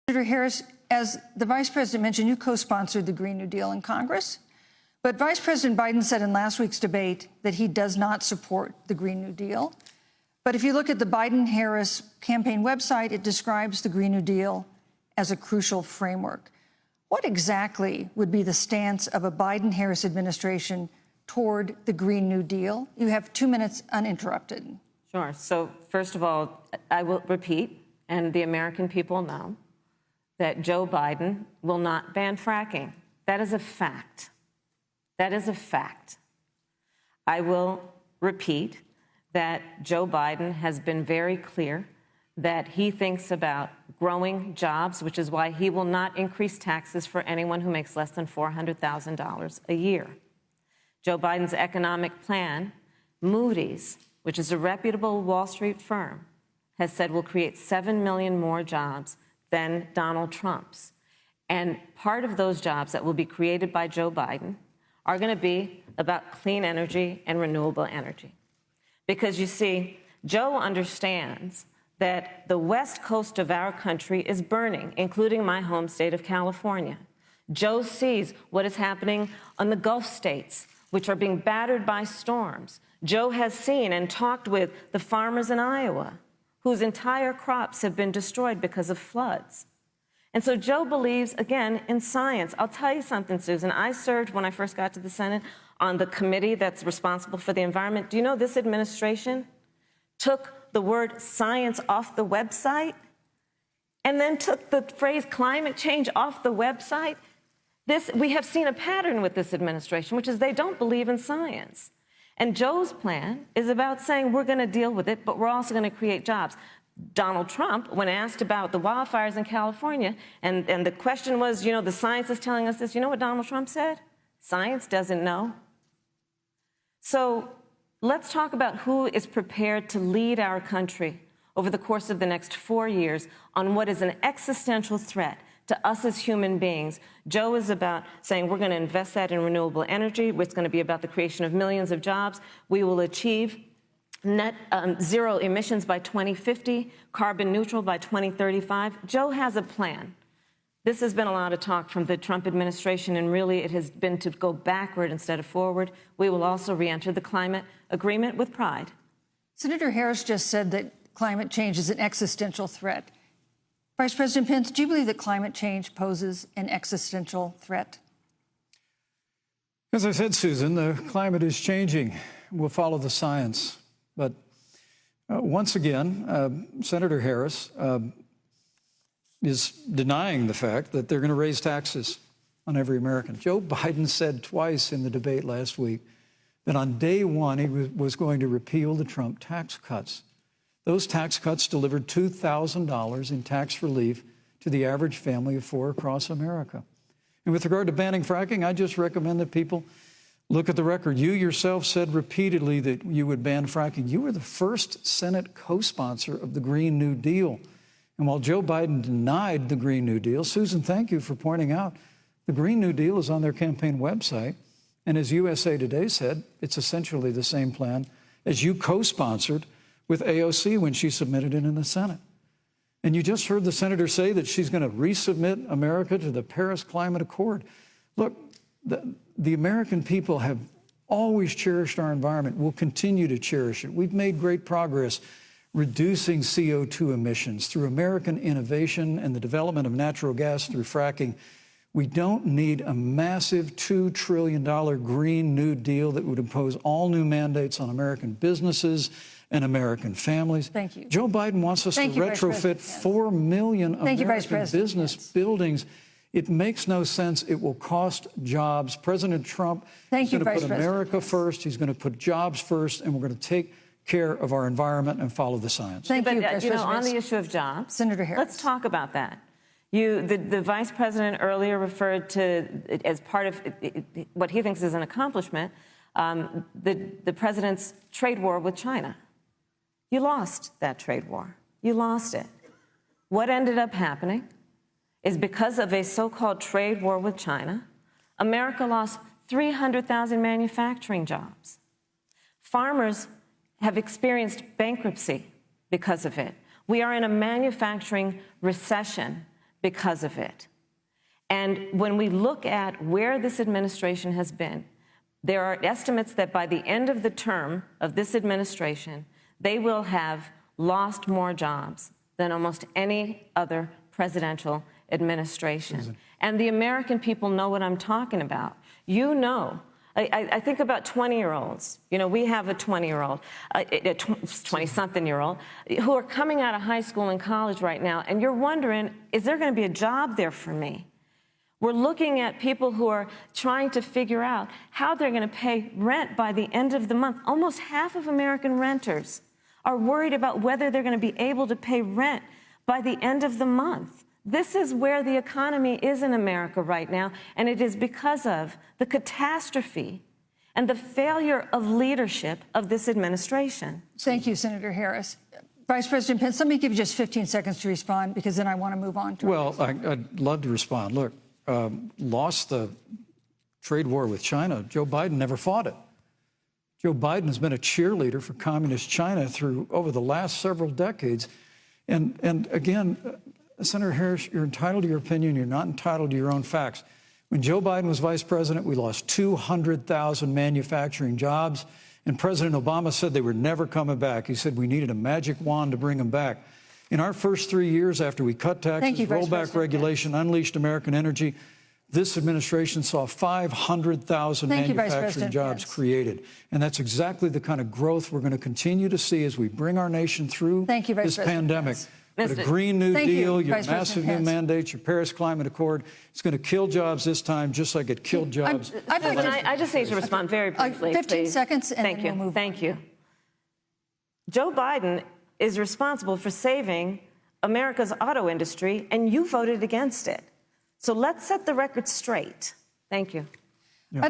Senator Harris, as the Vice President mentioned, you co-sponsored the Green New Deal in Congress. But Vice President Biden said in last week's debate that he does not support the Green New Deal. But if you look at the Biden-Harris campaign website, it describes the Green New Deal as a crucial framework. What exactly would be the stance of a Biden-Harris administration toward the Green New Deal? You have 2 minutes uninterrupted. Sure. So first of all, I will repeat, and the American people know, that Joe Biden will not ban fracking. That is a fact. That is a fact. I will repeat that Joe Biden has been very clear that he thinks about growing jobs, which is why he will not increase taxes for anyone who makes less than $400,000 a year. Joe Biden's economic plan, Moody's, which is a reputable Wall Street firm, has said will create 7 million more jobs than Donald Trump's. And part of those jobs that will be created by Joe Biden are going to be about clean energy and renewable energy. Because you see, Joe understands that the west coast of our country is burning, including my home state of California. Joe sees what is happening on the Gulf states, which are being battered by storms. Joe has seen and talked with the farmers in Iowa, whose entire crops have been destroyed because of floods. And so Joe believes, again, in science. I'll tell you something, Susan. I served, when I first got to the Senate, on the committee that's responsible for the environment. Do you know this administration took the word science off the website and then took the phrase climate change off the website? We have seen a pattern with this administration, which is they don't believe in science. And Joe's plan is about saying we're going to deal with it, but we're also going to create jobs. Donald Trump, when asked about the wildfires in California, and the question was, you know, the science is telling us this, you know what Donald Trump said? Science doesn't know. So let's talk about who is prepared to lead our country over the course of the next 4 years on what is an existential threat to us as human beings. Joe is about saying we're going to invest that in renewable energy. It's going to be about the creation of millions of jobs. We will achieve net zero emissions by 2050, carbon neutral by 2035. Joe has a plan. This has been a lot of talk from the Trump administration, and really it has been to go backward instead of forward. We will also re-enter the climate agreement with pride. Senator Harris just said that climate change is an existential threat. Vice President Pence, do you believe that climate change poses an existential threat? As I said, Susan, the climate is changing. We'll follow the science. But once again, Senator Harris is denying the fact that they're going to raise taxes on every American. Joe Biden said twice in the debate last week that on day one he was going to repeal the Trump tax cuts. Those tax cuts delivered $2,000 in tax relief to the average family of four across America. And with regard to banning fracking, I just recommend that people look at the record. You yourself said repeatedly that you would ban fracking. You were the first Senate co-sponsor of the Green New Deal. And while Joe Biden denied the Green New Deal, Susan, thank you for pointing out, the Green New Deal is on their campaign website. And as USA Today said, it's essentially the same plan as you co-sponsored with AOC when she submitted it in the Senate. And you just heard the senator say that she's going to resubmit America to the Paris Climate Accord. Look, the American people have always cherished our environment. We'll continue to cherish it. We've made great progress reducing CO2 emissions through American innovation and the development of natural gas through fracking. We don't need a massive $2 trillion Green New Deal that would impose all new mandates on American businesses and American families. Thank you. Joe Biden wants us to retrofit 4 million American business buildings. It makes no sense. It will cost jobs. President Trump is going to put America first. He's going to put jobs first, and we're going to take care of our environment and follow the science. Thank you, you know, on the issue of jobs, Senator Harris, let's talk about that. The vice president earlier referred to, as part of what he thinks is an accomplishment, the president's trade war with China. You lost that trade war. You lost it. What ended up happening is because of a so-called trade war with China, America lost 300,000 manufacturing jobs. Farmers have experienced bankruptcy because of it. We are in a manufacturing recession because of it. And when we look at where this administration has been, there are estimates that by the end of the term of this administration, they will have lost more jobs than almost any other presidential administration. And the American people know what I'm talking about. You know, I think about 20-year-olds. You know, we have a 20-year-old, a 20-something-year-old, who are coming out of high school and college right now, and you're wondering, is there going to be a job there for me? We're looking at people who are trying to figure out how they're going to pay rent by the end of the month. Almost half of American renters are worried about whether they're going to be able to pay rent by the end of the month. This is where the economy is in America right now, and it is because of the catastrophe and the failure of leadership of this administration. Thank you, Senator Harris. Vice President Pence, let me give you just 15 seconds to respond, because then I want to move on to Well, I'd love to respond. Look, lost the trade war with China. Joe Biden never fought it. Joe Biden has been a cheerleader for communist China over the last several decades. And again, Senator Harris, you're entitled to your opinion. You're not entitled to your own facts. When Joe Biden was vice president, we lost 200,000 manufacturing jobs, and President Obama said they were never coming back. He said we needed a magic wand to bring them back. In our first 3 years after we cut taxes, rolled back regulation, unleashed American energy, this administration saw 500,000 manufacturing jobs created. And that's exactly the kind of growth we're going to continue to see as we bring our nation through this pandemic. But a Green New Deal, your massive new mandates, your Paris Climate Accord, it's going to kill jobs this time, just like it killed jobs. I just need to respond very briefly, 15 seconds, and then we'll move on. Thank you. Joe Biden is responsible for saving America's auto industry, and you voted against it. So let's set the record straight. Thank you.